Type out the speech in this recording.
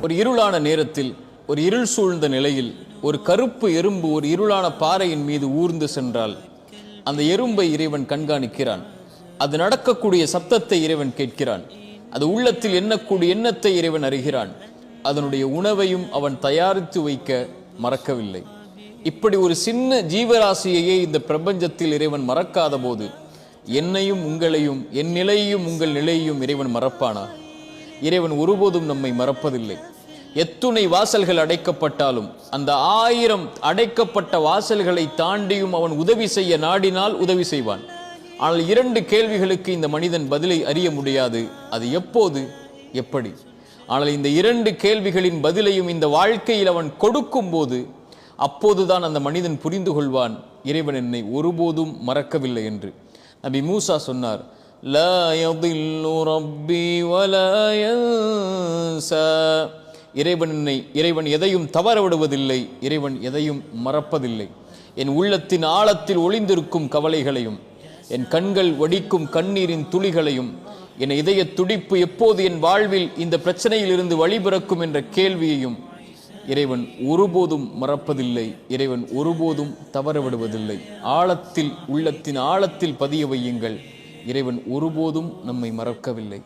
ஒரு இருளான நேரத்தில், ஒரு இருள் சூழ்ந்த நிலையில் ஒரு கருப்பு எறும்பு ஒரு இருளான பாறையின் மீது ஊர்ந்து சென்றால் அந்த எறும்பை இறைவன் கண்காணிக்கிறான். அது நடக்கக்கூடிய சப்தத்தை இறைவன் கேட்கிறான். அது உள்ளத்தில் எண்ணக்கூடிய எண்ணத்தை இறைவன் அறிகிறான். அதனுடைய உணவையும் அவன் தயாரித்து வைக்க மறக்கவில்லை. இப்படி ஒரு சின்ன ஜீவராசியையே இந்த பிரபஞ்சத்தில் இறைவன் மறக்காத போது என்னையும் உங்களையும், என் நிலையையும் உங்கள் நிலையையும் இறைவன் மறப்பானா? இறைவன் ஒருபோதும் நம்மை மறப்பதில்லை. எத்துணை வாசல்கள் அடைக்கப்பட்டாலும் அந்த 1000 அடைக்கப்பட்ட வாசல்களை தாண்டியும் அவன் உதவி செய்ய நாடினால் உதவி செய்வான். ஆனால் 2 கேள்விகளுக்கு இந்த மனிதன் பதிலை அறிய முடியாது. அது எப்போது, எப்படி? ஆனால் இந்த 2 கேள்விகளின் பதிலையும் இந்த வாழ்க்கையில் அவன் கொடுக்கும் போது அப்போதுதான் அந்த மனிதன் புரிந்து கொள்வான், இறைவன் என்னை ஒருபோதும் மறக்கவில்லை என்று. நபி மூசா சொன்னார், லா யதில்லு ரப்பி வலா யன்சா. இறைவன் எதையும் தவற விடுவதில்லை, இறைவன் எதையும் மறப்பதில்லை. என் உள்ளத்தின் ஆழத்தில் ஒளிந்திருக்கும் கவலைகளையும், என் கண்கள் வடிக்கும் கண்ணீரின் துளிகளையும், என் இதய துடிப்பு எப்போது என் வாழ்வில் இந்த பிரச்சனையில் இருந்து வழிபிறக்கும் என்ற கேள்வியையும் இறைவன் ஒருபோதும் மறப்பதில்லை. இறைவன் ஒருபோதும் தவற விடுவதில்லை. ஆழத்தில், உள்ளத்தின் ஆழத்தில் பதிய வையுங்கள், இறைவன் ஒருபோதும் நம்மை மறக்கவில்லை.